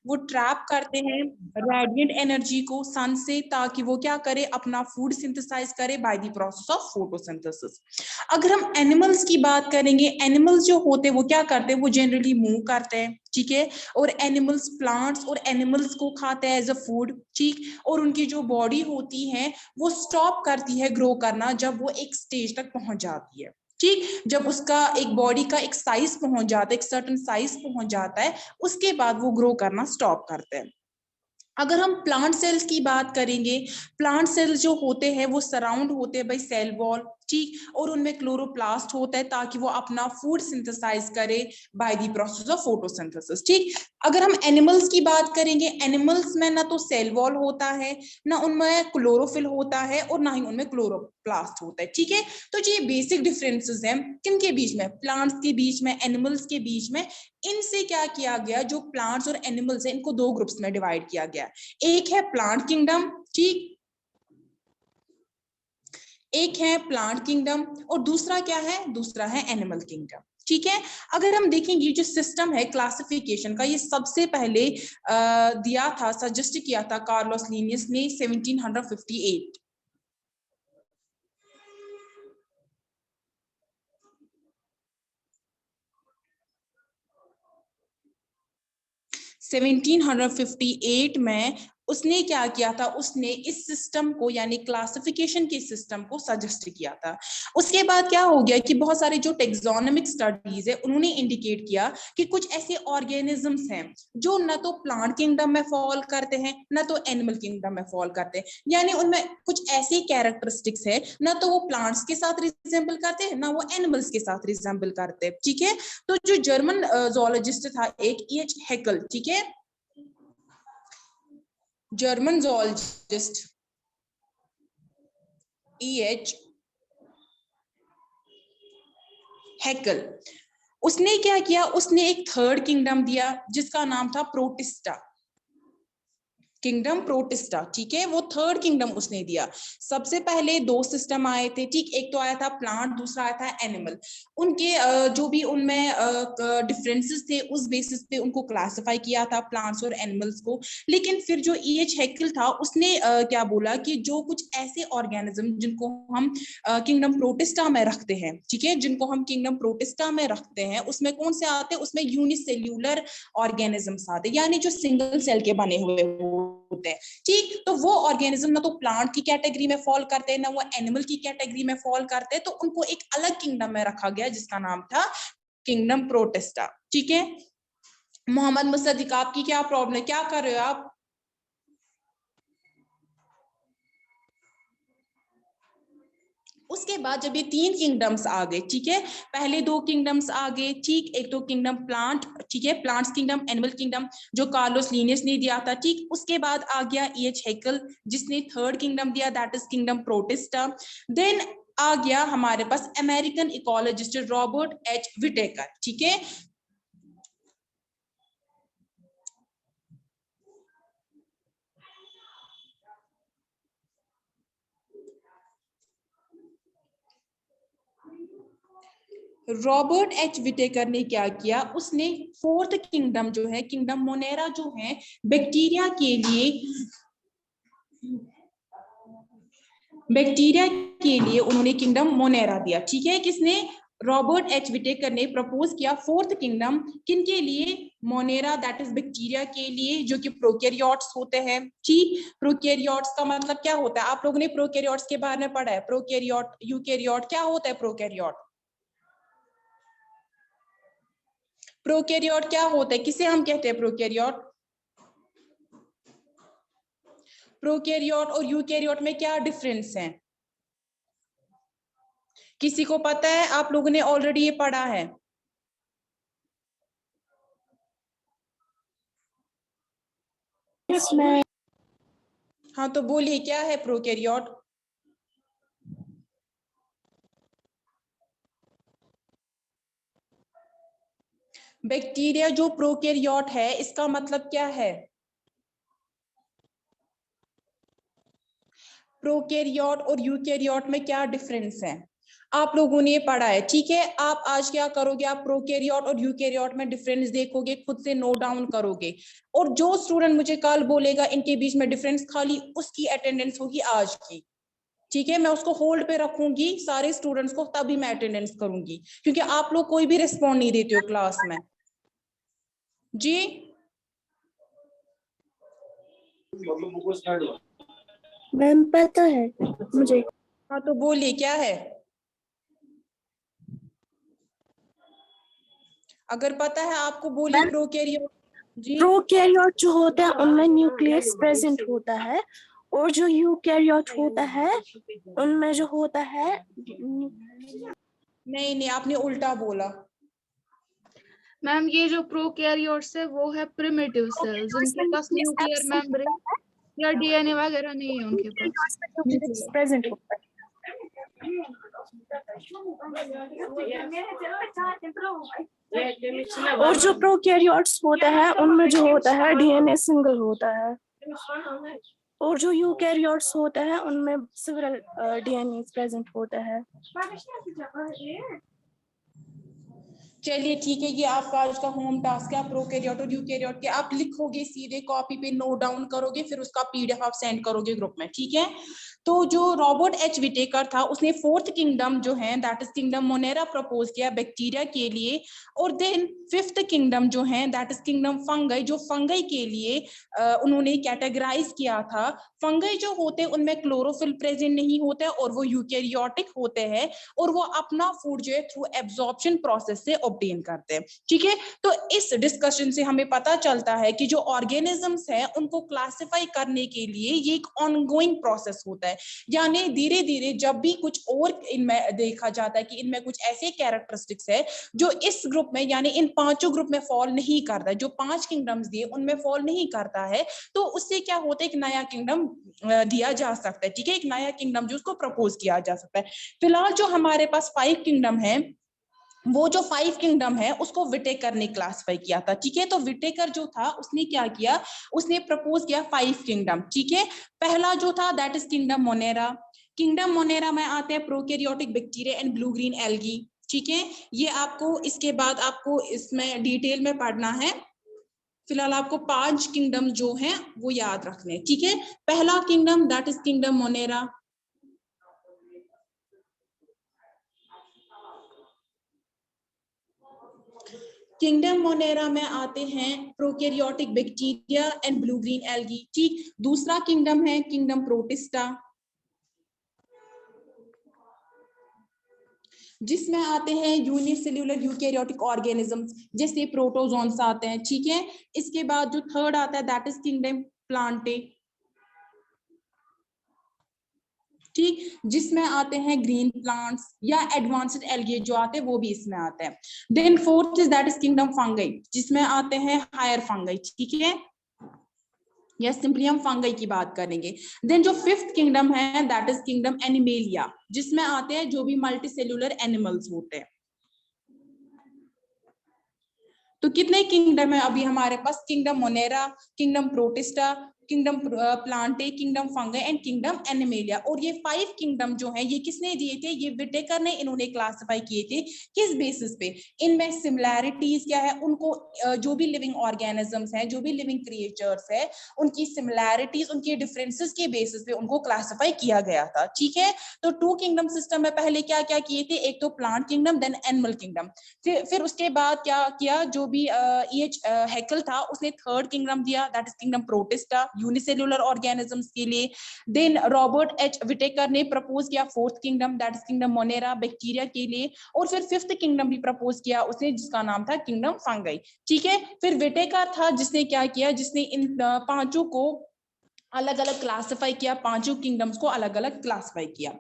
वो ट्रैप करते हैं रेडिएंट एनर्जी को सन से, ताकि वो क्या करे, अपना फूड सिंथेसाइज करे by the process of photosynthesis. अगर हम एनिमल्स की बात करेंगे, एनिमल्स जो होते हैं वो क्या करते हैं, वो जनरली मूव करते हैं, ठीक है, और एनिमल्स प्लांट्स और एनिमल्स को खाते हैं एज अ फूड, ठीक, और उनकी जो बॉडी होती है वो स्टॉप करती है ग्रो करना जब वो एक स्टेज तक पहुंच जाती है, ठीक, जब उसका एक बॉडी का एक साइज पहुंच जाता है, एक सर्टेन साइज पहुंच जाता है, उसके बाद वो ग्रो करना स्टॉप करते हैं। अगर हम प्लांट सेल्स की बात करेंगे, प्लांट सेल्स जो होते हैं वो सराउंड होते हैं बाय सेल वॉल, ठीक, और उनमें क्लोरोप्लास्ट होता है ताकि वो अपना फूड सिंथेसाइज करे by the process of photosynthesis, ठीक। अगर हम एनिमल्स की बात करेंगे, एनिमल्स में ना तो सेल वॉल होता है, ना उनमें क्लोरोफिल होता है, और ना ही उनमें क्लोरोप्लास्ट होता है, ठीक है। तो ये बेसिक डिफरेंसेस हैं किन के बीच में, प्लांट्स के बीच में, एनिमल्स के बीच में। इनसे क्या किया गया, जो प्लांट्स और एनिमल्स हैं इनको दो ग्रुप्स में डिवाइड किया गया, एक है प्लांट किंगडम, ठीक, एक है प्लांट किंगडम, और दूसरा क्या है, दूसरा है एनिमल किंगडम, ठीक है। अगर हम देखेंगे जो सिस्टम है क्लासिफिकेशन का, ये सबसे पहले दिया था, सजेस्ट किया था कार्लोस लिनियस ने 1758। 1758 में उसने क्या किया था, उसने इस सिस्टम को यानी क्लासिफिकेशन के सिस्टम को सजेस्ट किया था। उसके बाद क्या हो गया कि बहुत सारे जो टेक्सोनोमिक स्टडीज है उन्होंने इंडिकेट किया कि कुछ ऐसे ऑर्गेनिजम्स हैं जो न तो प्लांट किंगडम में फॉल करते हैं, न तो एनिमल किंगडम में फॉल करते हैं, यानी उनमें कुछ ऐसी कैरेक्टरिस्टिक्स है, न तो वो प्लांट्स के साथ रिजेंबल करते हैं, ना वो एनिमल्स के साथ रिजेंबल करते हैं, ठीक है। तो जो जर्मन जोलॉजिस्ट था एक E.H. हैकेल, ठीक है, जर्मन जोलॉजिस्ट E.H. हैकेल, उसने क्या किया, उसने एक थर्ड किंगडम दिया जिसका नाम था प्रोटिस्टा, किंगडम प्रोटिस्टा, ठीक है, वो थर्ड किंगडम उसने दिया। सबसे पहले दो सिस्टम आए थे, ठीक, एक तो आया था प्लांट, दूसरा आया था एनिमल। उनके जो भी उनमें डिफरेंसेस थे उस बेसिस पे उनको क्लासिफाई किया था प्लांट्स और एनिमल्स को। लेकिन फिर जो E.H. हैकेल था उसने क्या बोला कि जो कुछ ऐसे ऑर्गेनिज्म जिनको हम किंगडम प्रोटिस्टा में रखते हैं, ठीक है, जिनको हम किंगडम प्रोटिस्टा में रखते हैं, उसमें कौन से आते हैं, उसमें यूनिसेल्यूलर ऑर्गेनिजम्स आते हैं, यानी जो सिंगल सेल के बने हुए होते हैं, ठीक। तो वो ऑर्गेनिज्म ना तो प्लांट की कैटेगरी में फॉल करते हैं, ना वो एनिमल की कैटेगरी में फॉल करते हैं, तो उनको एक अलग किंगडम में रखा गया जिसका नाम था किंगडम प्रोटिस्टा, ठीक है। मोहम्मद मुसद्दिक, आपकी क्या प्रॉब्लम है, क्या कर रहे हो आप? उसके बाद जब ये तीन किंगडम्स आ गए, ठीक है, पहले दो किंगडम्स आ गए, ठीक, एक तो किंगडम प्लांट, ठीक है, प्लांट्स किंगडम, एनिमल किंगडम, जो कार्लोस लिनियस ने दिया था, ठीक। उसके बाद आ गया E.H. हैकेल जिसने थर्ड किंगडम दिया, that is kingdom Protista. Then आ गया हमारे पास American ecologist Robert H. Whittaker, ठीक है। Robert H. विटेकर ने क्या किया, उसने फोर्थ किंगडम जो है, किंगडम मोनेरा जो है, बैक्टीरिया के लिए, बैक्टीरिया के लिए उन्होंने किंगडम मोनेरा दिया, ठीक है। किसने, रॉबर्ट H. विटेकर ने प्रपोज किया फोर्थ किंगडम, किन के लिए, मोनेरा, दैट इज बैक्टीरिया के लिए, जो कि प्रोकैरियोट्स होते हैं, ठीक। प्रोकैरियोट्स का मतलब क्या होता है, आप लोगों ने प्रोकैरियोट्स के बारे में पढ़ा है, प्रोकैरियोट, यूकैरियोट, क्या होता है प्रोकैरियोट, प्रोकैरियोट क्या होता है, किसे हम कहते हैं प्रोकैरियोट, प्रोकैरियोट और यूकैरियोट में क्या डिफरेंस है, किसी को पता है, आप लोगों ने ऑलरेडी ये पढ़ा है। हाँ तो बोलिए क्या है प्रोकैरियोट। बैक्टीरिया जो प्रोकैरियोट है इसका मतलब क्या है, प्रोकैरियोट और यूकैरियोट में क्या डिफरेंस है, आप लोगों ने पढ़ा है, ठीक है। आप आज क्या करोगे, आप प्रोकैरियोट और यूकैरियोट में डिफरेंस देखोगे, खुद से नोट डाउन करोगे, और जो स्टूडेंट मुझे कल बोलेगा इनके बीच में डिफरेंस, खाली उसकी अटेंडेंस होगी आज की, ठीक है। मैं उसको होल्ड पे रखूंगी सारे स्टूडेंट्स को, तभी मैं अटेंडेंस करूंगी, क्योंकि आप लोग कोई भी रिस्पॉन्ड नहीं देते हो क्लास में जी। मैम पता है मुझे। हाँ तो बोलिए क्या है, अगर पता है आपको बोलिए। प्रोकैरियोट जी, प्रोकैरियोट जो होता है उनमें न्यूक्लियस प्रेजेंट होता है, और जो यूकैरियोट होता है उनमें जो होता है नहीं नहीं आपने उल्टा बोला। मैम ये जो प्रोकैरियोट्स है वो है प्रिमिटिव सेल्स, जिनके पास न्यूक्लियर मेम्ब्रेन या डीएनए वगैरह नहीं है उनके पास। प्रेजेंट होता है। और जो प्रोकैरियोट्स होता है उनमें जो होता है डीएनए सिंगल होता है, और जो यूकैरियोट्स होता है उनमें सेवरल डीएनए प्रेजेंट होता है। चलिए ठीक है, ये आपका आज का होम टास्क है। आप प्रोकैरियोट और यूकैरियोट के आप लिखोगे, सीधे कॉपी पे नोट डाउन करोगे, फिर उसका पीडीएफ आप सेंड करोगे ग्रुप में, ठीक है। तो जो रॉबर्ट एच विटेकर था, उसने फोर्थ किंगडम जो है that is kingdom Monera propose किया बैक्टीरिया के लिए, और देन फिफ्थ किंगडम जो है दैट इज किंगडम फंगई, जो फंगई के लिए उन्होंने कैटेगराइज किया था। फंगई जो होते हैं उनमें क्लोरोफिल प्रेजेंट नहीं होता है, और वो यूकैरियोटिक होते हैं, और वो अपना फूड जो है थ्रू एब्जॉर्प्शन प्रोसेस से ऑब्टेन करते हैं, ठीक है। तो इस डिस्कशन से हमें पता चलता है कि जो ऑर्गेनिजम्स है उनको क्लासिफाई करने के लिए ये एक ऑनगोइंग प्रोसेस होता है, यानी धीरे धीरे जब भी कुछ और इनमें देखा जाता है कि इनमें कुछ ऐसे कैरेक्टरिस्टिक्स है जो इस ग्रुप में यानी इन पांचों ग्रुप में फॉल नहीं करता है, जो 5 किंगडम्स दिए उनमें फॉल नहीं करता है, तो उससे क्या होता है, एक नया किंगडम दिया जा सकता है, ठीक है। एक नया किंगडम जो उसको प्रपोज किया जा सकता है। फिलहाल जो हमारे पास 5 किंगडम है, वो जो 5 किंगडम है उसको विटेकर ने क्लासिफाई किया था, ठीक है। तो विटेकर जो था उसने क्या किया, उसने प्रपोज किया 5 किंगडम, ठीक है। पहला जो था that is kingdom Monera. Kingdom Monera में आते हैं prokaryotic bacteria and blue green algae, ठीक है। ये आपको इसके बाद आपको इसमें डिटेल में पढ़ना है। फिलहाल आपको 5 किंगडम जो हैं वो याद रखने, ठीक है। पहला kingdom that is kingdom Monera. Kingdom Monera में आते हैं prokaryotic bacteria and blue green algae, ठीक। दूसरा किंगडम है किंगडम प्रोटिस्टा, जिसमें आते हैं यूनिसेल्युलर यूकैरियोटिक ऑर्गेनिजम्स, जैसे प्रोटोजोन्स आते हैं, ठीक है। इसके बाद जो थर्ड आता है दैट इज किंगडम प्लांटे, ठीक, जिसमें आते हैं ग्रीन प्लांट्स या एडवांस्ड एल्गे जो आते हैं वो भी इसमें आते हैं। Then fourth is that is kingdom fungi, जिसमें आते हैं हायर फंगई, ठीक है, या सिंपली हम फंगई की बात करेंगे। देन जो फिफ्थ किंगडम है दैट इज किंगडम एनिमेलिया, जिसमें आते हैं जो भी मल्टी सेल्यूलर एनिमल्स होते हैं। तो कितने किंगडम है अभी हमारे पास, kingdom Monera, kingdom Protista, kingdom Plantae, kingdom Fungi and kingdom Animalia. और ये 5 किंगडम जो है ये किसने दिए थे, ये विटेकर ने इन्होंने क्लासिफाई किए थे। किस बेसिस पे, इनमें सिमिलैरिटीज क्या है, उनको जो भी लिविंग ऑर्गेनिजम्स हैं, जो भी लिविंग क्रिएचर्स है, उनकी सिमिलैरिटीज, उनके डिफरेंसेस के बेसिस पे उनको क्लासिफाई किया गया था, ठीक है। तो 2 किंगडम सिस्टम में पहले क्या क्या किए थे, एक तो plant kingdom then animal kingdom. फिर उसके बाद क्या किया, जो भी हैकल था उसने थर्ड किंगडम दिया that is kingdom protista unicellular organisms के लिए। देन रॉबर्ट एच विटेकर ने प्रपोज किया fourth kingdom that is kingdom Monera bacteria के लिए, और फिर फिफ्थ किंगडम भी प्रपोज किया उसने जिसका नाम था किंगडम फंगई, ठीक है। फिर विटेकर था जिसने क्या किया, जिसने इन पांचों को अलग अलग क्लासिफाई किया, पांचों किंगडम्स को अलग अलग क्लासिफाई किया।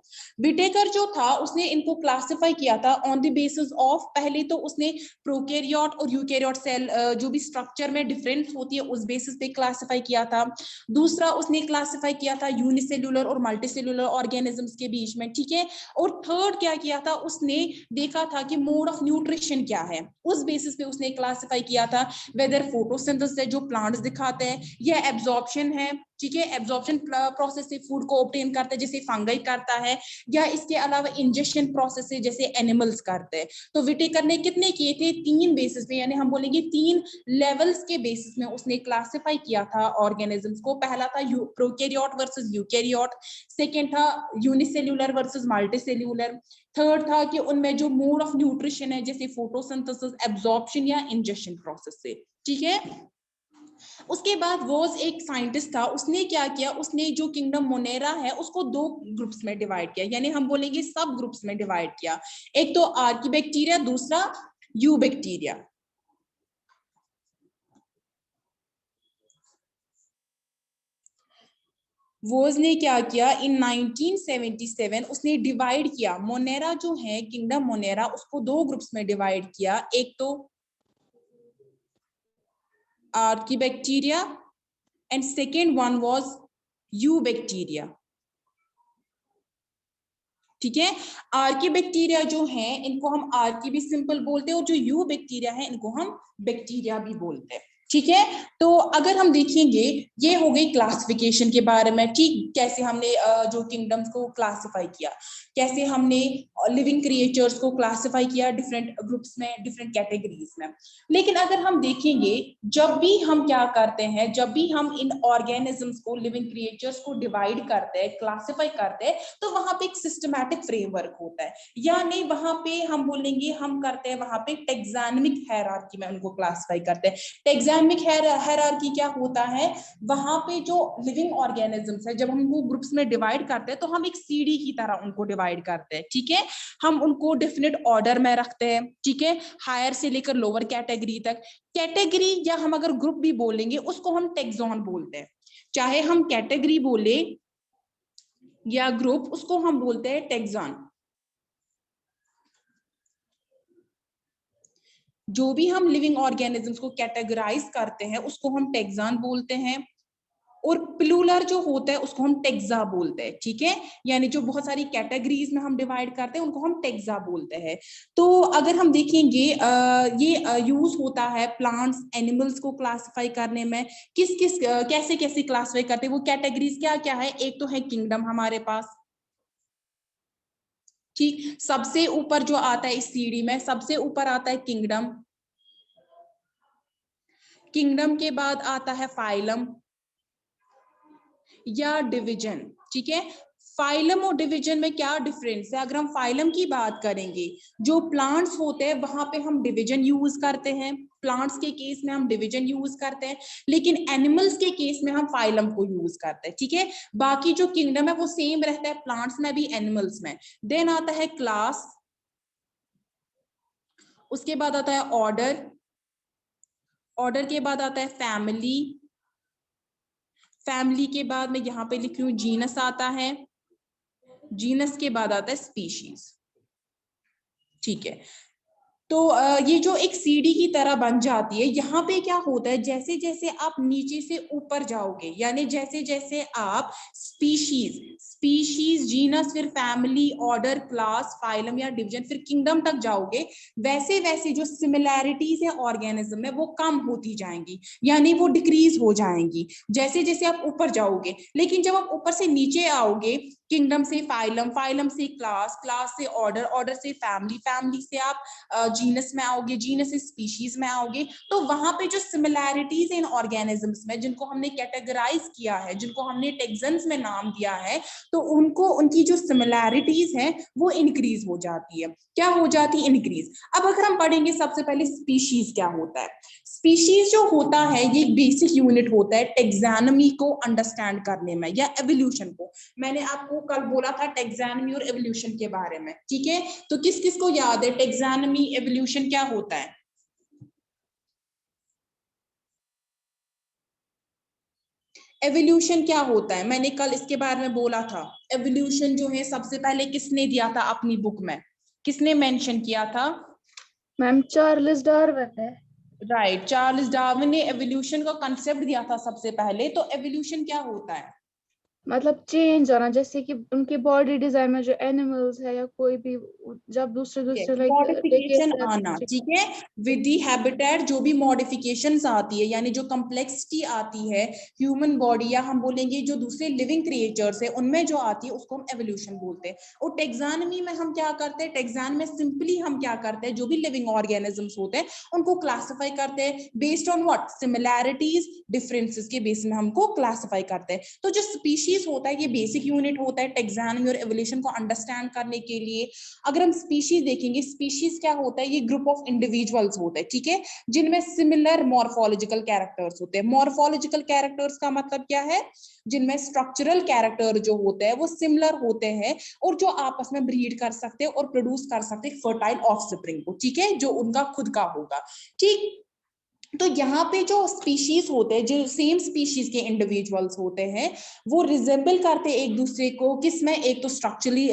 विटेकर जो था उसने इनको क्लासिफाई किया था ऑन द बेसिस ऑफ, पहले तो उसने प्रोकैरियोट और यूकैरियोट सेल जो भी स्ट्रक्चर में डिफरेंस होती है उस बेसिस पे क्लासिफाई किया था। दूसरा उसने क्लासिफाई किया था यूनिसेल्युलर और मल्टीसेल्युलर ऑर्गेनिजम्स के बीच में, ठीक है। और थर्ड क्या किया था, उसने देखा था कि मोड ऑफ न्यूट्रिशन क्या है, उस बेसिस पे उसने क्लासिफाई किया था वेदर फोटोसिंथेसिस है जो प्लांट्स दिखाते हैं, या एब्जॉर्प्शन है, ठीक है, एब्जॉर्प्शन प्रोसेस से फूड को ऑब्टेन करता है जैसे फंगाई करता है, या इसके अलावा इंजेक्शन प्रोसेस से जैसे एनिमल्स करते हैं। तो विटेकर ने कितने किए थे, 3 बेसिस पे, यानी हम बोलेंगे 3 लेवल्स के बेसिस में उसने क्लासिफाई किया था ऑर्गेनिजम्स को। पहला था प्रोकैरियोट वर्सेस यूकैरियोट, सेकेंड था यूनिसेल्यूलर वर्सेस मल्टीसेल्यूलर, थर्ड था कि उनमें जो मोड ऑफ न्यूट्रिशन है जैसे फोटोसिंथेसिस, एब्जॉर्प्शन या इंजेक्शन प्रोसेस से, ठीक है। उसके बाद वॉज एक साइंटिस्ट था, उसने क्या किया, उसने जो किंगडम मोनेरा है उसको 2 ग्रुप्स में डिवाइड किया, यानी हम बोलेंगे सब ग्रुप्स में डिवाइड किया। एक तो आर्कीबैक्टीरिया, दूसरा यूबैक्टीरिया। वोज ने क्या किया, इन 1977 उसने डिवाइड किया मोनेरा जो है, किंगडम मोनेरा, उसको 2 ग्रुप्स में डिवाइड किया। एक तो archaebacteria and second one was eubacteria, ठीक है। आर्कीबैक्टीरिया जो है इनको हम आर्की भी सिंपल बोलते हैं, और जो यूबैक्टीरिया है इनको हम बैक्टीरिया भी बोलते हैं, ठीक है। तो अगर हम देखेंगे, ये हो गई क्लासिफिकेशन के बारे में, ठीक, कैसे हमने जो किंगडम्स को क्लासिफाई किया, कैसे हमने लिविंग क्रिएचर्स को क्लासिफाई किया डिफरेंट ग्रुप्स में, डिफरेंट कैटेगरीज में। लेकिन अगर हम देखेंगे, जब भी हम क्या करते हैं, जब भी हम इन ऑर्गेनिजम्स को, लिविंग क्रिएचर्स को डिवाइड करते हैं, क्लासिफाई करते हैं, तो वहां पे एक सिस्टमैटिक फ्रेमवर्क होता है, यानी वहां पे हम बोलेंगे, हम करते हैं वहां पे टैक्सोनॉमिक हायरार्की में उनको क्लासिफाई करते हैं। टैक्सोनॉमिक हायरार्की क्या होता है, वहां पे जो लिविंग ऑर्गेनिजम्स है, जब हम वो ग्रुप्स में डिवाइड करते हैं तो हम एक सीढ़ी की तरह उनको डिवाइड करते हैं, ठीक है। हम उनको डेफिनेट ऑर्डर में रखते हैं, ठीक है, हायर से लेकर लोअर कैटेगरी तक। कैटेगरी या हम अगर ग्रुप भी बोलेंगे उसको हम टैक्सोन बोलते हैं, चाहे हम कैटेगरी बोले या ग्रुप, उसको हम बोलते हैं टैक्सोन। जो भी हम लिविंग ऑर्गेनिजम्स को कैटेगराइज करते हैं उसको हम टैक्सोन बोलते हैं, और प्लूरल जो होता है उसको हम टैक्सा बोलते हैं, ठीक है। यानी जो बहुत सारी कैटेगरीज में हम डिवाइड करते हैं उनको हम टैक्सा बोलते हैं। तो अगर हम देखेंगे, ये यूज होता है प्लांट्स, एनिमल्स को क्लासिफाई करने में। किस किस कैसे कैसे क्लासिफाई करते हैं, वो कैटेगरीज क्या क्या है। एक तो है किंगडम हमारे पास, ठीक, सबसे ऊपर जो आता है इस सीढ़ी में, सबसे ऊपर आता है किंगडम। किंगडम के बाद आता है फाइलम या डिवीजन, ठीक है। फाइलम और डिवीजन में क्या डिफरेंस है, अगर हम फाइलम की बात करेंगे, जो प्लांट्स होते हैं वहां पे हम डिवीजन यूज करते हैं, प्लांट्स के केस में हम डिवीजन यूज करते हैं, लेकिन एनिमल्स के केस में हम फाइलम को यूज करते हैं, ठीक है। बाकी जो किंगडम है वो सेम रहता है प्लांट्स में भी, एनिमल्स में। देन आता है क्लास, उसके बाद आता है ऑर्डर, ऑर्डर के बाद आता है फैमिली, फैमिली के बाद मैं यहाँ पे लिख रही हूँ जीनस आता है, जीनस के बाद आता है स्पीशीज, ठीक है। तो ये जो एक सीढ़ी की तरह बन जाती है, यहाँ पे क्या होता है, जैसे जैसे आप नीचे से ऊपर जाओगे, यानी जैसे जैसे आप स्पीशीज, स्पीशीज, जीनस, फिर फैमिली, ऑर्डर, क्लास, फाइलम या डिवीजन, फिर किंगडम तक जाओगे, वैसे वैसे जो सिमिलैरिटीज है ऑर्गेनिज्म में वो कम होती जाएंगी, यानी वो डिक्रीज हो जाएंगी जैसे जैसे आप ऊपर जाओगे। लेकिन जब आप ऊपर से नीचे आओगे, किंगडम से फाइलम, फाइलम से क्लास, क्लास से ऑर्डर, ऑर्डर से फैमिली, फैमिली से आप जीनस में आओगे, जीनस से स्पीशीज में आओगे, तो वहां पे जो सिमिलैरिटीज इन ऑर्गेनिजम्स में, जिनको हमने कैटेगराइज किया है, जिनको हमने टैक्सन्स में नाम दिया है, तो उनको, उनकी जो सिमिलैरिटीज है वो इंक्रीज हो जाती है। क्या हो जाती है, इंक्रीज। अब अगर हम पढ़ेंगे सबसे पहले स्पीशीज क्या होता है। स्पीशीज जो होता है ये एक बेसिक यूनिट होता है टैक्सोनॉमी को अंडरस्टैंड करने में या एवोल्यूशन को। मैंने आपको कल बोला था टैक्सोनॉमी और एवोल्यूशन के बारे में, ठीक है। तो किस किस को याद है टैक्सोनॉमी, एवोल्यूशन क्या होता है। एवोल्यूशन क्या होता है, मैंने कल इसके बारे में बोला था। एवोल्यूशन जो है सबसे पहले किसने दिया था अपनी बुक में, किसने मेंशन किया था। मैम चार्ल्स डार्विन है। राइट, चार्ल्स डार्विन ने एवोल्यूशन का कंसेप्ट दिया था सबसे पहले। तो एवोल्यूशन क्या होता है, मतलब चेंज होना, जैसे कि उनके बॉडी डिजाइन में जो एनिमल्स है या कोई भी, जब दूसरे दूसरे लाइक मॉडिफिकेशन आना, ठीक है, विद दी हैबिटेट जो भी मॉडिफिकेशंस आती है, यानी जो कम्प्लेक्सिटी आती है ह्यूमन बॉडी या हम बोलेंगे जो दूसरे लिविंग क्रिएचर्स है उनमें जो आती है उसको हम एवोल्यूशन बोलते हैं। और टेक्सानमी में हम क्या करते हैं, टेक्सान में सिंपली हम क्या करते हैं, जो भी लिविंग ऑर्गेनिजम्स होते हैं उनको क्लासिफाई करते हैं based on what, similarities differences के बेस में हमको क्लासिफाई करते हैं। तो जो स्पीशीज होता है ये बेसिक यूनिट होता है टेक्सानमी और एवोल्यूशन को अंडरस्टैंड करने के लिए। अगर हम स्पीशीज देखेंगे, स्पीशीज क्या होता है, ये ग्रुप ऑफ इंडिविजुअल्स होते हैं, ठीक है, जिनमें सिमिलर मॉर्फोलॉजिकल कैरेक्टर्स होते हैं। मॉर्फोलॉजिकल कैरेक्टर्स का मतलब क्या है, जिनमें स्ट्रक्चरल कैरेक्टर जो होते हैं वो सिमिलर होते हैं और जो आपस में ब्रीड कर सकते हैं और प्रोड्यूस कर सकते हैं फर्टाइल ऑफस्प्रिंग को, ठीक है, जो उनका खुद का होगा। ठीक, तो यहाँ पे जो स्पीशीज होते हैं, जो सेम स्पीशीज के इंडिविजुअल्स होते हैं वो रिजेंबल करते हैं एक दूसरे को, किसमें, एक तो स्ट्रक्चरली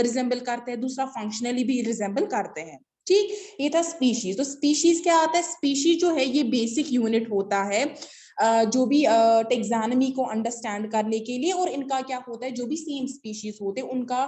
रिजेंबल करते हैं, दूसरा फंक्शनली भी रिजेंबल करते हैं। ठीक, ये था स्पीशीज। तो स्पीशीज क्या आता है, स्पीशीज जो है ये बेसिक यूनिट होता है जो भी टेक्सानमी को अंडरस्टैंड करने के लिए। और इनका क्या होता है, जो भी सेम स्पीशीज होते हैं उनका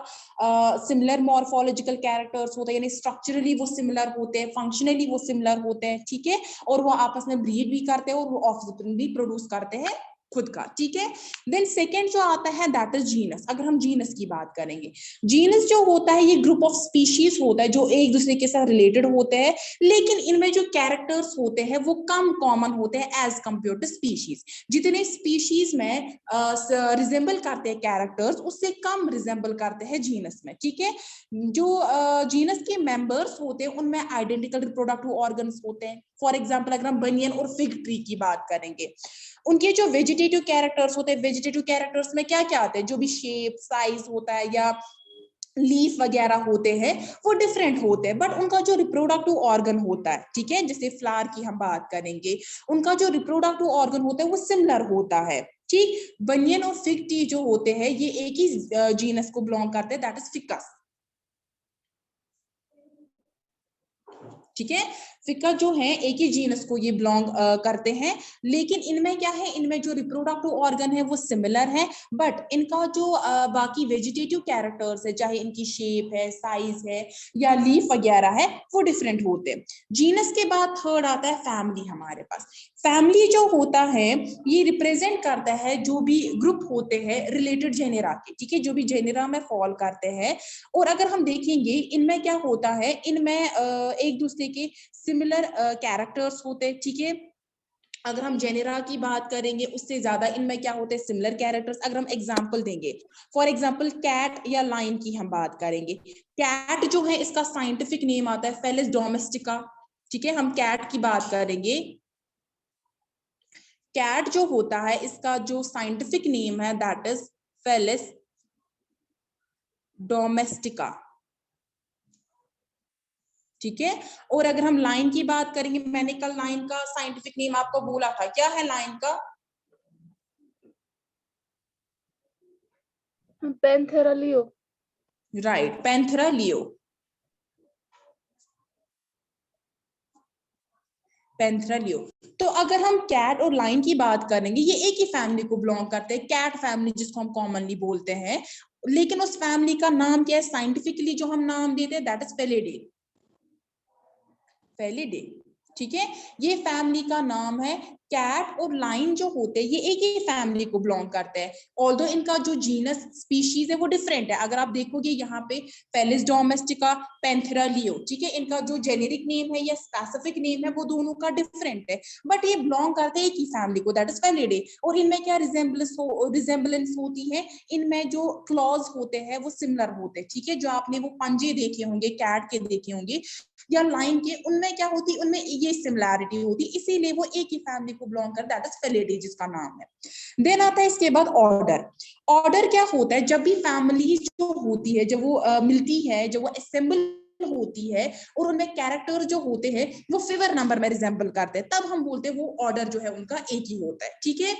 सिमिलर मॉर्फोलॉजिकल कैरेक्टर्स होते हैं, यानी स्ट्रक्चरली वो सिमिलर होते हैं, फंक्शनली वो सिमिलर होते हैं, ठीक है, और वो आपस में ब्रीड भी करते हैं और वो ऑफस्प्रिंग भी प्रोड्यूस करते हैं खुद का, ठीक है। देन सेकंड जो आता है दैट इज जीनस। अगर हम जीनस की बात करेंगे, जीनस जो होता है ये ग्रुप ऑफ स्पीशीज होता है जो एक दूसरे के साथ रिलेटेड होते हैं, लेकिन इनमें जो कैरेक्टर्स होते हैं वो कम कॉमन होते हैं एज कंपेयर टू स्पीशीज। जितने स्पीशीज में रिजेंबल करते हैं कैरेक्टर्स, उससे कम रिजेंबल करते हैं जीनस में, ठीक है। जो जीनस के मेंबर्स होते हैं उनमें आइडेंटिकल रिप्रोडक्टिव ऑर्गन्स होते हैं। फॉर एग्जांपल अगर हम बनियन और फिग ट्री की बात करेंगे, उनके जो वेजिटेटिव कैरेक्टर्स होते हैं, वेजिटेटिव कैरेक्टर्स में क्या क्या आते हैं, जो भी शेप साइज होता है या लीफ वगैरह होते हैं वो डिफरेंट होते हैं, बट उनका जो रिप्रोडक्टिव ऑर्गन होता है, ठीक है, जैसे फ्लावर की हम बात करेंगे, उनका जो रिप्रोडक्टिव ऑर्गन होता है वो सिमिलर होता है। ठीक, बनियन और फिग ट्री जो होते हैं ये एक ही जीनस को बिलोंग करते हैं, दैट इज फिकस, ठीक है। फिकस जो है एक ही जीनस को ये बिलोंग करते हैं, लेकिन इनमें क्या है, इनमें जो रिप्रोडक्टिव ऑर्गन है वो सिमिलर है, बट इनका जो बाकी वेजिटेटिव कैरेक्टर्स है, चाहे इनकी शेप है, साइज है या लीफ वगैरह है, वो डिफरेंट होते हैं। जीनस के बाद थर्ड आता है फैमिली हमारे पास। फैमिली जो होता है ये रिप्रेजेंट करता है जो भी ग्रुप होते हैं रिलेटेड जेनेरा के, ठीक है, जो भी जेनेरा में फॉल करते हैं। और अगर हम देखेंगे इनमें क्या होता है, इनमें एक दूसरे के सिमिलर कैरेक्टर्स होते हैं, ठीक है। अगर हम जेनेरा की बात करेंगे उससे ज्यादा इनमें क्या होते हैं, सिमिलर कैरेक्टर्स। अगर हम एग्जांपल देंगे, फॉर एग्जांपल कैट या लाइन की हम बात करेंगे, कैट जो है इसका साइंटिफिक नेम आता है फेलिस डोमेस्टिका, ठीक है। हम कैट की बात करेंगे, कैट जो होता है इसका जो साइंटिफिक नेम है दैट इज फेलिस डोमेस्टिका, ठीक है। और अगर हम लाइन की बात करेंगे, मैंने कल लाइन का साइंटिफिक नेम आपको बोला था, क्या है लाइन का, Panthera leo. Right, Panthera leo, Panthera leo. तो अगर हम कैट और लाइन की बात करेंगे ये एक ही फैमिली को बिलोंग करते हैं, कैट फैमिली जिसको हम कॉमनली बोलते हैं, लेकिन उस फैमिली का नाम क्या है, साइंटिफिकली जो हम नाम देते हैं दैट इज फेलिडे, फेलिडे, ठीक है। ये फैमिली का नाम है। कैट और लाइन जो होते हैं ये एक ही फैमिली को बिलोंग करते हैं, ऑल्दो इनका जो जीनस स्पीशीज है वो डिफरेंट है। अगर आप देखोगे यहाँ पे फेलिस डोमेस्टिका, पैंथेरा लियो, ठीक है, इनका जो जेनेरिक नेम है या स्पेसिफिक नेम है वो दोनों का डिफरेंट है, बट ये बिलोंग करते हैं एक ही फैमिली को, दैट इज फेलिडे। और इनमें क्या रिजेंबलेंस होती है, इनमें जो क्लॉज होते हैं वो सिमिलर होते हैं, ठीक है। जो आपने वो पंजे देखे होंगे कैट के देखे होंगे या लाइन के, उनमें क्या होती, उनमें ये सिमिलैरिटी होती, इसीलिए वो एक ही फैमिली को बिलोंग कर, दैट इज फेलिडे जिसका नाम है। देन आता है इसके बाद ऑर्डर। ऑर्डर क्या होता है, जब भी फैमिली जो होती है, जब वो मिलती है, जब वो असेंबल होती है और उनमें कैरेक्टर जो होते हैं वो फेवर नंबर में रिजेंबल करते हैं, तब हम बोलते हैं वो ऑर्डर जो है उनका एक ही होता है, ठीक है।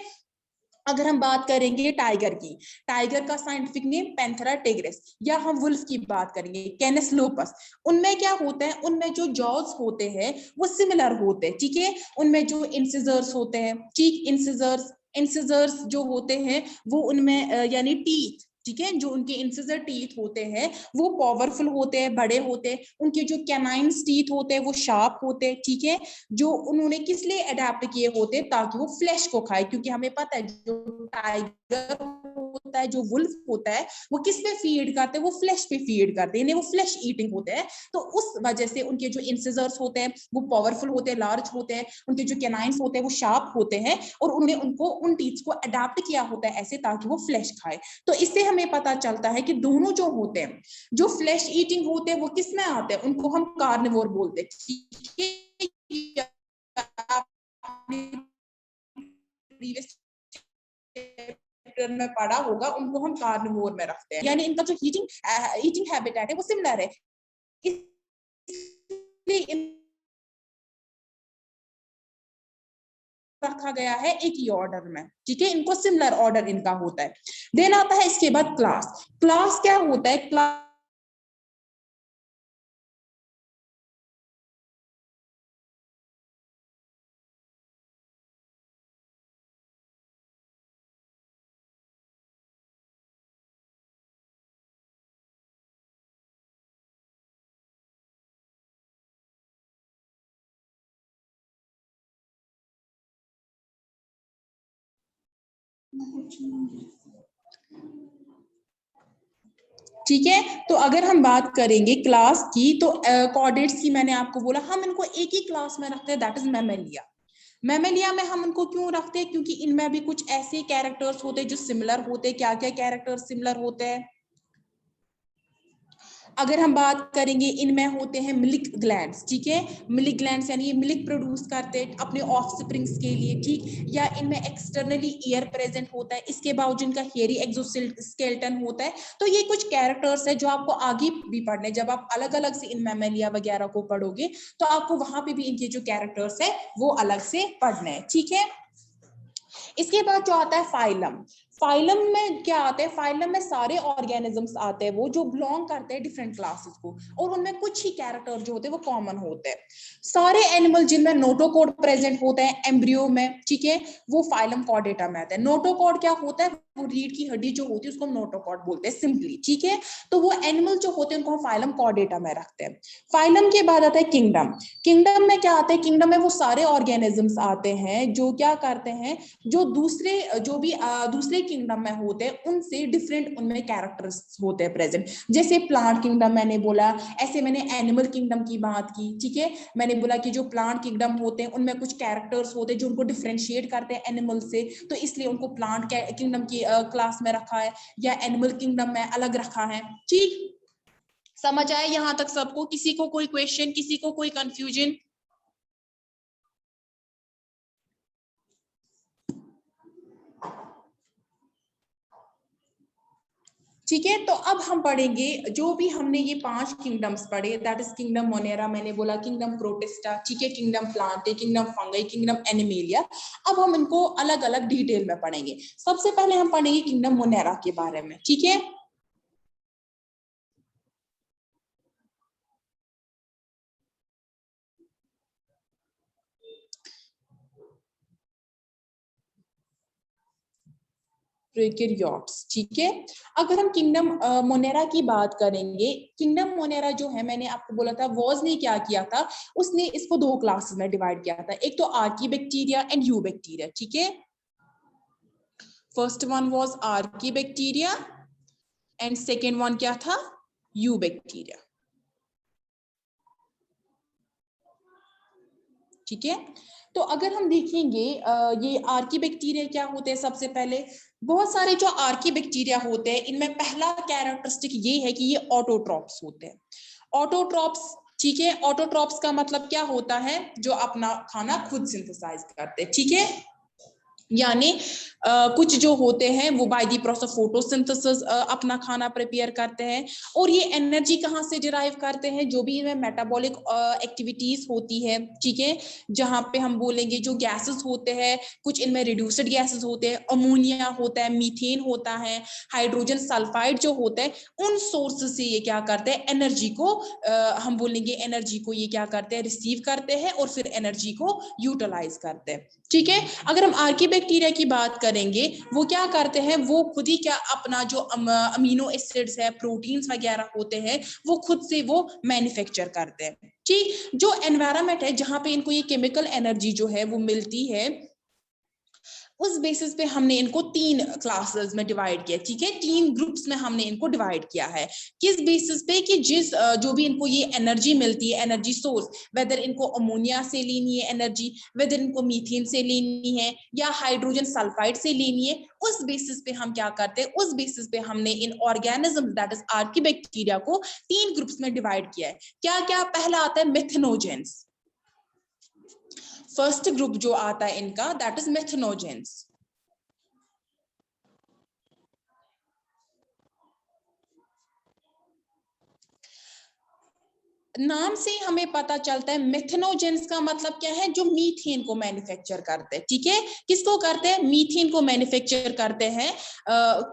अगर हम बात करेंगे टाइगर की, टाइगर का साइंटिफिक नेम पैंथेरा टिग्रिस, या हम वुल्फ की बात करेंगे कैनस लोपस, उनमें क्या होता है, उनमें जो जॉज होते हैं वो सिमिलर होते हैं, ठीक है। उनमें जो इंसिजर्स होते हैं, ठीक, इंसिजर्स इंसिजर्स जो होते हैं वो उनमें यानी टीथ, ठीक है, जो उनके इंसिजर टीथ होते हैं वो पावरफुल होते हैं, बड़े होते हैं। उनके जो कैनाइन्स टीथ होते हैं वो शार्प होते हैं, ठीक है, जो उन्होंने किस लिए अडेप्ट किए होते हैं, ताकि वो फ्लैश को खाए, क्योंकि हमें पता है जो टाइगर होता है, जो वुल्फ होता है, वो किस पे फीड करते हैं, वो फ्लैश पे फीड करते हैं, वो फ्लैश ईटिंग होते हैं। तो उस वजह से उनके जो इंसिजर्स होते हैं वो पावरफुल होते हैं, लार्ज होते हैं, उनके जो कैनाइन्स होते हैं वो शार्प होते हैं, और उन्होंने उनको उन टीथ को अडेप्ट किया होता है ऐसे ताकि वो फ्लैश खाए। तो इससे हमें पता चलता है कि दोनों जो होते हैं, जो फ्लैश ईटिंग होते हैं वो किस में आते हैं, उनको हम कार्निवोर बोलते हैं, ठीक है। में पढ़ा होगा, उनको हम कार्निवोर में रखते हैं, यानी इनका जो ईटिंग हैबिटेट है वो सिमिलर है, इसलिए रखा गया है एक ही ऑर्डर में, ठीक है, इनको सिमिलर ऑर्डर इनका होता है। देन आता है इसके बाद क्लास। क्लास क्या होता है? क्लास ठीक है, तो अगर हम बात करेंगे क्लास की, तो कॉर्डेट्स की मैंने आपको बोला हम इनको एक ही क्लास में रखते हैं, दैट इज मैमेलिया। मैमेलिया में हम उनको क्यों रखते हैं? क्योंकि इनमें भी कुछ ऐसे कैरेक्टर्स होते हैं जो सिमिलर होते हैं। क्या क्या कैरेक्टर्स सिमिलर होते हैं? अगर हम बात करेंगे, इनमें होते हैं मिल्क ग्लैंड्स, ठीक है, मिल्क ग्लैंड्स यानी ये मिल्क प्रोड्यूस करते हैं अपने ऑफस्प्रिंग्स के लिए, ठीक, या इनमें एक्सटर्नली ईयर प्रेजेंट होता है, इसके बावजूद इनका हेयरी एक्सोस्केलेटन होता है। तो ये कुछ कैरेक्टर्स है जो आपको आगे भी पढ़ने, जब आप अलग अलग से इन मैमेलिया वगैरह को पढ़ोगे तो आपको वहां पे भी इनके जो कैरेक्टर्स है वो अलग से पढ़ने हैं, ठीक है। इसके बाद जो आता है फाइलम। फाइलम में क्या आता है? फाइलम में सारे ऑर्गेनिजम्स आते हैं वो जो बिलोंग करते हैं डिफरेंट क्लासेस को, और उनमें कुछ ही कैरेक्टर जो होते हैं वो कॉमन होते हैं। सारे एनिमल जिनमें नोटोकॉर्ड प्रेजेंट होता है एम्ब्रियो में, ठीक है, वो फाइलम कॉर्डेटा में आता है। नोटोकॉर्ड क्या होता है? वो रीढ़ की हड्डी जो होती है उसको हम नोटोकॉर्ड बोलते हैं सिंपली, ठीक है। तो वो एनिमल जो होते हैं उनको हम फाइलम कॉर्डेटा में रखते हैं। फाइलम के बाद आता है किंगडम। किंगडम में क्या आता है? किंगडम में वो सारे ऑर्गेनिजम्स आते हैं जो क्या करते हैं, जो दूसरे किंगडम में होते हैं उनसे डिफरेंट उनमें कैरेक्टर्स होते हैं प्रेजेंट। जैसे प्लांट किंगडम मैंने बोला, ऐसे मैंने एनिमल किंगडम की बात की, ठीक है। मैंने बोला कि जो प्लांट किंगडम होते हैं उनमें कुछ कैरेक्टर्स होते हैं जो उनको डिफरेंशिएट करते हैं एनिमल से, तो इसलिए उनको प्लांट किंगडम की क्लास में रखा है या एनिमल किंगडम में अलग रखा है, ठीक। समझ आए यहां तक सबको? किसी को कोई क्वेश्चन, किसी को कोई कंफ्यूजन? ठीक है, तो अब हम पढ़ेंगे जो भी हमने ये 5 किंगडम्स पढ़े, दैट इज किंगडम मोनेरा, मैंने बोला किंगडम प्रोटिस्टा, ठीक है, kingdom Plantae, kingdom fungi, kingdom animalia. अब हम इनको अलग अलग डिटेल में पढ़ेंगे। सबसे पहले हम पढ़ेंगे किंगडम मोनेरा के बारे में, ठीक है। प्रोकैरियोट्स, ठीक है। अगर हम किंगडम मोनेरा की बात करेंगे, किंगडम मोनेरा जो है, मैंने आपको बोला था वॉज ने क्या किया था, उसने इसको 2 क्लासेस में डिवाइड किया था, एक तो आर्कीबैक्टीरिया एंड यूबैक्टीरिया, ठीक है। First one was archaebacteria and second one क्या था? यूबैक्टीरिया, ठीक है। तो अगर हम देखेंगे ये आर्कीबैक्टीरिया क्या होते हैं, सबसे पहले बहुत सारे जो आर्कीबैक्टीरिया होते हैं इनमें पहला कैरेक्टरिस्टिक ये है कि ये ऑटोट्रॉप्स होते हैं। ऑटोट्रॉप्स, ठीक है, ऑटोट्रॉप्स का मतलब क्या होता है? जो अपना खाना खुद सिंथेसाइज करते हैं, ठीक है। यानी कुछ जो होते हैं वो by the process of photosynthesis अपना खाना प्रिपेयर करते हैं, और ये एनर्जी कहाँ से डिराइव करते हैं? जो भी इनमें मेटाबॉलिक एक्टिविटीज होती है, ठीक है, जहाँ पे हम बोलेंगे जो गैसेस होते हैं, कुछ इनमें रिड्यूस्ड गैसेस होते हैं, अमोनिया होता है, मीथेन होता है, हाइड्रोजन सल्फाइड जो होता है, उन सोर्सेस से ये क्या करते हैं? एनर्जी को हम बोलेंगे एनर्जी को ये क्या करते हैं? रिसीव करते हैं और फिर एनर्जी को यूटिलाइज करते हैं, ठीक है। अगर हम आर्की बैक्टीरिया की बात करेंगे, वो क्या करते हैं, वो खुद ही क्या अपना जो अमीनो एसिड्स है, प्रोटीन्स वगैरह होते हैं, वो खुद से वो मैन्युफैक्चर करते हैं। ठीक, जो एनवायरनमेंट है जहां पे इनको ये केमिकल एनर्जी जो है वो मिलती है, उस बेसिस पे हमने इनको 3 क्लासेस में डिवाइड किया। ठीक है, 3 ग्रुप्स में हमने इनको डिवाइड किया है। किस बेसिस पे कि जो भी इनको ये एनर्जी मिलती है, एनर्जी सोर्स, वेदर इनको अमोनिया से लेनी है एनर्जी, वेदर इनको मीथेन से लेनी है या हाइड्रोजन सल्फाइड से लेनी है, उस बेसिस पे हम क्या करते हैं, उस बेसिस पे हमने इन ऑर्गेनिज्म दैट इज आर्कीबैक्टीरिया को 3 ग्रुप्स में डिवाइड किया है। क्या क्या? पहला आता है मेथनोजेंस। फर्स्ट ग्रुप जो आता है इनका, दैट इज मेथनोजेंस। नाम से हमें पता चलता है, मेथनोजेंस का मतलब क्या है, जो मीथेन को मैन्युफैक्चर करते हैं। ठीक है, किसको करते हैं? मीथेन को मैन्युफैक्चर करते हैं।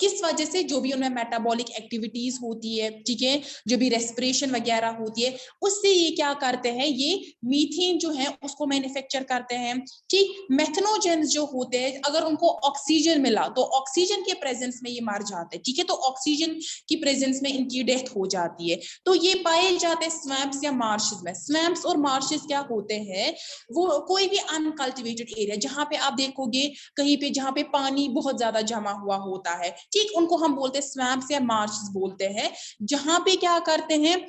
किस वजह से? जो भी उनमें मेटाबॉलिक एक्टिविटीज होती है, ठीक है, जो भी रेस्पिरेशन वगैरह होती है, उससे ये क्या करते हैं, ये मीथेन जो है उसको मैन्युफैक्चर करते हैं। ठीक, मेथनोजेंस जो होते हैं, अगर उनको ऑक्सीजन मिला तो ऑक्सीजन के प्रेजेंस में ये मर जाते हैं। ठीक है, तो ऑक्सीजन की प्रेजेंस में इनकी डेथ हो जाती है। तो ये पाए जाते हैं स्वैम्प्स या मार्शेस में। स्वैम्प्स और मार्शेस क्या होते हैं, वो कोई भी अनकल्टिवेटेड एरिया जहां पे आप देखोगे कहीं पे जहां पे पानी बहुत ज्यादा जमा हुआ होता है, ठीक, उनको हम बोलते हैं स्वैम्प्स या मार्शेस बोलते हैं। जहां पे क्या करते हैं,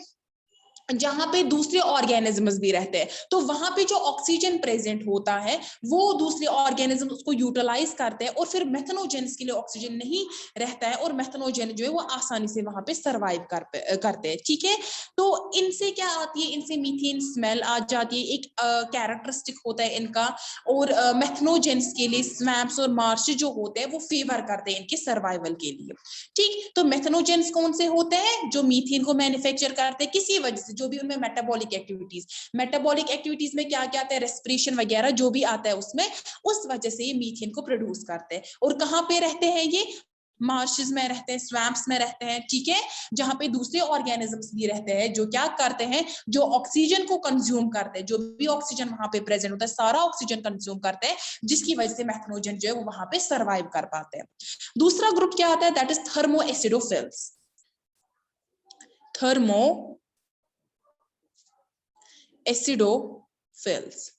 जहां पे दूसरे ऑर्गेनिजम्स भी रहते हैं, तो वहां पे जो ऑक्सीजन प्रेजेंट होता है वो दूसरे ऑर्गेनिज्म उसको यूटिलाइज करते हैं, और फिर मेथनोजेंस के लिए ऑक्सीजन नहीं रहता है, और मेथनोजेन जो है वो आसानी से वहां पे सरवाइव करते हैं। ठीक है, तो इनसे क्या आती है, इनसे मीथेन स्मेल आ जाती है, एक कैरेक्टरिस्टिक होता है इनका। और मेथनोजेंस के लिए स्वैम्प्स और मार्श जो होते हैं वो फेवर करते हैं इनके सर्वाइवल के लिए। ठीक, तो मेथनोजेंस कौन से होते हैं? जो मीथेन को मैन्युफैक्चर करते हैं किसी वजह से, जो भी उनमें मेटाबॉलिक एक्टिविटीज में क्या क्या आता है, रेस्पिरेशन वगैरह जो भी आता है उसमें, उस वजह से ये मीथेन को प्रोड्यूस करते हैं। और कहाँ पे रहते हैं ये? मार्शेस में रहते हैं, स्वैम्प्स में रहते हैं। ठीक है, जहां पे दूसरे ऑर्गेनिजम्स भी रहते हैं जो क्या करते हैं, जो ऑक्सीजन को कंज्यूम करते हैं, जो भी ऑक्सीजन वहां पे प्रेजेंट होता है सारा ऑक्सीजन कंज्यूम करते हैं, जिसकी वजह से मेथनोजन जो है वो वहां पे सर्वाइव कर पाते हैं। दूसरा ग्रुप क्या आता है, that is thermo acidophils. Thermo acidophils,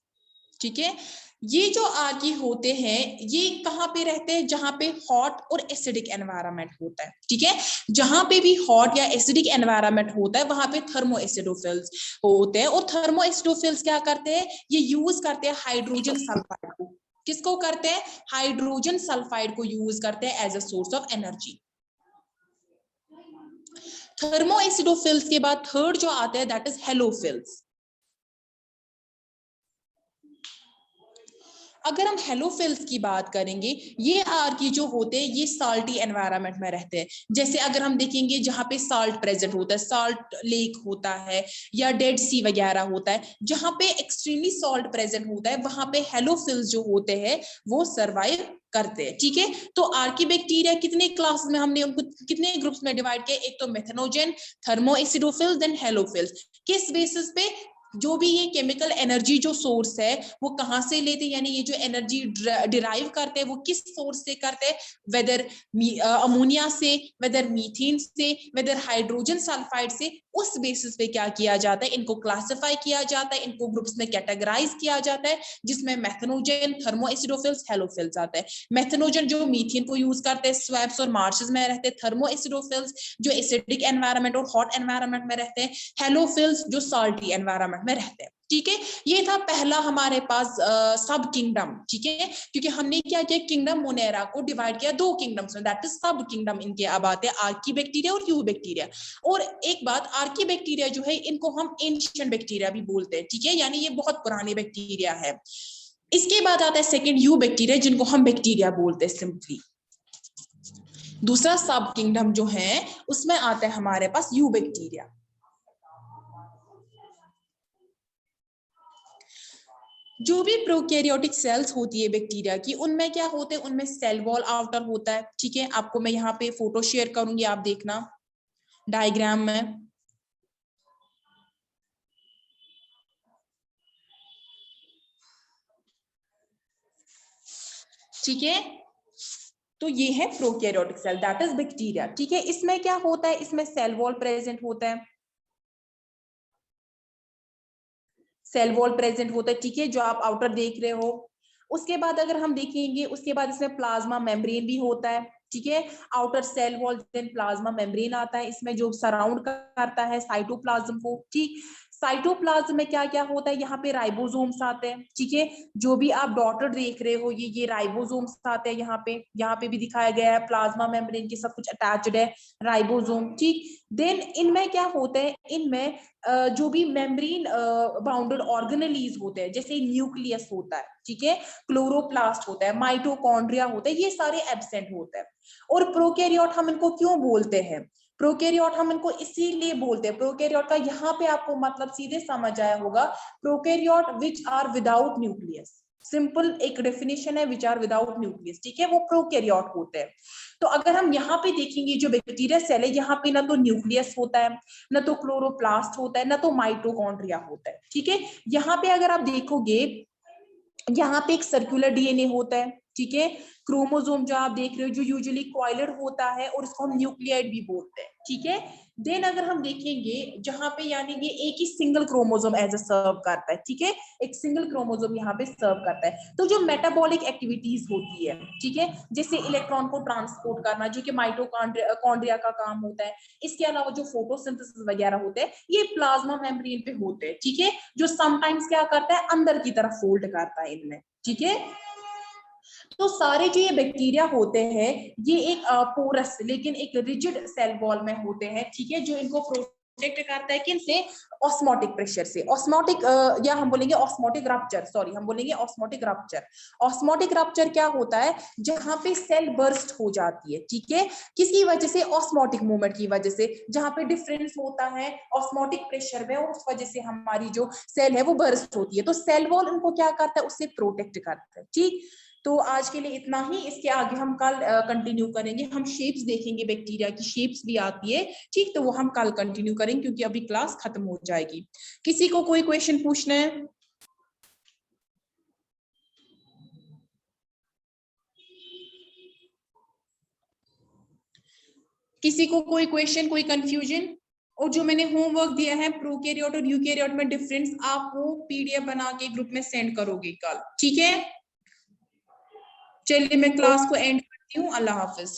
ठीक है, ये जो आर्की होते हैं ये कहाँ पे रहते हैं, जहां पे हॉट और एसिडिक एनवायरनमेंट होता है। ठीक है, जहां पे भी हॉट या एसिडिक एनवायरनमेंट होता है वहां पे थर्मो एसिडोफिल्स होते हैं। और थर्मो एसिडोफिल्स क्या करते हैं, ये यूज करते हैं हाइड्रोजन सल्फाइड को। किसको करते हैं? हाइड्रोजन सल्फाइड को यूज करते हैं as a source of energy. Thermoacidophiles के बाद थर्ड जो आता है दैट इज हेलोफिल्स। अगर हम हेलोफिल्स की बात करेंगे, ये आर्की जो होते हैं ये साल्टी एनवायरनमेंट में रहते हैं। जैसे अगर हम देखेंगे जहां पे साल्ट प्रेजेंट होता है, साल्ट लेक होता है या डेड सी वगैरह होता है, जहां पे एक्सट्रीमली सॉल्ट प्रेजेंट होता है वहां पे हेलोफिल्स जो होते हैं वो सर्वाइव करते हैं। ठीक है, तो आर्कीबैक्टीरिया कितने क्लास में हमने उनको कितने ग्रुप्स में डिवाइड किया, एक तो मेथनोजेन, थर्मो एसिडोफिल्स, देन हेलोफिल्स। किस बेसिस पे? जो भी ये केमिकल एनर्जी जो सोर्स है वो कहां से लेते हैं, यानी ये जो एनर्जी डिराइव करते हैं वो किस सोर्स से करते हैं, वेदर अमोनिया से, वेदर मीथेन से, वेदर हाइड्रोजन सल्फाइड से। उस बेसिस पे क्या किया जाता है, इनको क्लासिफाई किया जाता है, इनको ग्रुप्स में कैटेगराइज किया जाता है, जिसमें मेथनोजेन, थर्मो एसिडोफिल्स, हेलोफिल्स आता है। मेथनोजेन जो मीथेन को यूज करते हैं, स्वैम्प्स और मार्शेस में रहते हैं। थर्मो एसिडोफिल्स जो एसिडिक एनवायरनमेंट और हॉट एनवायरनमेंट में रहते हैं। हेलोफिल्स जो साल्टी एनवायरनमेंट में रहते हैं। ठीक है, ये था पहला हमारे पास सब किंगडम। ठीक है, क्योंकि हमने क्या किया, किंगडम मोनेरा को डिवाइड किया 2 किंगडम्स में, दैट इज सब किंगडम। इनके अब आते हैं आर्कीबैक्टीरिया और यूबैक्टीरिया। और एक बात, आर्कीबैक्टीरिया जो है इनको हम एंशिएंट बैक्टीरिया भी बोलते हैं। ठीक है, यानी ये बहुत पुराने बैक्टीरिया है। इसके बाद आता है सेकंड यूबैक्टीरिया, जिनको हम बैक्टीरिया बोलते हैं सिंपली। दूसरा सब किंगडम जो है उसमें आता है हमारे पास यूबैक्टीरिया। जो भी प्रोकैरियोटिक सेल्स होती है बैक्टीरिया की, उनमें क्या होते हैं, उनमें सेल वॉल आउटर होता है। ठीक है, आपको मैं यहाँ पे फोटो शेयर करूंगी, आप देखना डायग्राम में। ठीक है, तो ये है prokaryotic cell, that is bacteria. ठीक है, इसमें क्या होता है, इसमें सेल वॉल प्रेजेंट होता है, सेल वॉल प्रेजेंट होता है। ठीक है, जो आप आउटर देख रहे हो। उसके बाद अगर हम देखेंगे, उसके बाद इसमें प्लाज्मा मेम्ब्रेन भी होता है। ठीक है, outer cell wall, then plasma membrane आता है, इसमें जो सराउंड करता है साइटोप्लाज्म को। ठीक, साइटोप्लाज्म में क्या क्या होता है, यहाँ पे राइबोसोम्स आते हैं। ठीक है, जो भी आप डॉटर देख रहे हो, ये राइबोसोम्स आते हैं। यहाँ पे भी दिखाया गया है, प्लाज्मा मेम्ब्रेन के सब कुछ अटैच्ड है, राइबोसोम। ठीक, देन इनमें क्या होता है, इनमें जो भी मेम्ब्रेन बाउंडेड ऑर्गेनेलीज होते हैं, जैसे न्यूक्लियस होता है, ठीक है, क्लोरोप्लास्ट होता है, माइटोकॉन्ड्रिया होता है, ये सारे एब्सेंट होते हैं। और प्रोकैरियोट हम इनको क्यों बोलते हैं, प्रोकैरियोट हम इनको इसीलिए बोलते हैं, प्रोकैरियोट का यहाँ पे आपको मतलब सीधे समझ आया होगा, prokaryote which are without nucleus, simple एक डेफिनेशन है, विच आर विदाउट न्यूक्लियस। ठीक है, वो प्रोकैरियोट होते हैं। तो अगर हम यहाँ पे देखेंगे, जो बैक्टीरिया सेल है, यहाँ पे ना तो न्यूक्लियस होता है, ना तो क्लोरोप्लास्ट होता है, ना तो माइटोकॉन्ड्रिया होता है। ठीक है, यहाँ पे अगर आप देखोगे, यहाँ पे एक सर्कुलर डीएनए होता है। ठीक है, क्रोमोसोम जो आप देख रहे हो, जो यूजुअली कॉइलेड होता है, और इसको हम न्यूक्लियाइड भी बोलते हैं। ठीक है, देन अगर हम देखेंगे, जहां पे यानी कि एक ही सिंगल क्रोमोसोम एज अ सर्व करता है। ठीक है, एक सिंगल क्रोमोसोम यहाँ पे सर्व करता है। तो जो मेटाबॉलिक एक्टिविटीज होती है, ठीक है, जैसे इलेक्ट्रॉन को ट्रांसपोर्ट करना, जो कि माइटोकॉन्ड्रिया का काम होता है। इसके अलावा जो फोटोसिंथेसिस वगैरह होते हैं, ये प्लाज्मा मेम्ब्रेन पे होते हैं। ठीक है, जो समटाइम्स क्या करता है, अंदर की तरफ फोल्ड करता है इनमें। ठीक है, तो सारे जो ये बैक्टीरिया होते हैं, ये एक पोरस लेकिन एक रिजिड सेल वॉल में होते हैं। ठीक है, जो इनको प्रोटेक्ट करता है किनसे, ऑस्मोटिक प्रेशर से, ऑस्मोटिक या हम बोलेंगे ऑस्मोटिक रप्चर, सॉरी हम बोलेंगे ऑस्मोटिक रप्चर। ऑस्मोटिक रप्चर क्या होता है, जहां पे सेल बर्स्ट हो जाती है। ठीक है, किसी वजह से, ऑस्मोटिक मूवमेंट की वजह से, जहां पे डिफरेंस होता है ऑस्मोटिक प्रेशर में, उस वजह से हमारी जो सेल है वो बर्स्ट होती है। तो सेल वॉल उनको क्या करता है, उससे प्रोटेक्ट करता है। ठीक, तो आज के लिए इतना ही, इसके आगे हम कल कंटिन्यू करेंगे। हम शेप्स देखेंगे, बैक्टीरिया की शेप्स भी आती है। ठीक, तो वो हम कल कंटिन्यू करेंगे, क्योंकि अभी क्लास खत्म हो जाएगी। किसी को कोई क्वेश्चन पूछना है? किसी को कोई क्वेश्चन, कोई कंफ्यूजन? और जो मैंने होमवर्क दिया है प्रोकैरियोट और यूकैरियोट में डिफरेंस, आप वो पीडीएफ बना के ग्रुप में सेंड करोगे कल। ठीक है, चलिए मैं क्लास को एंड करती हूँ। अल्लाह हाफिज।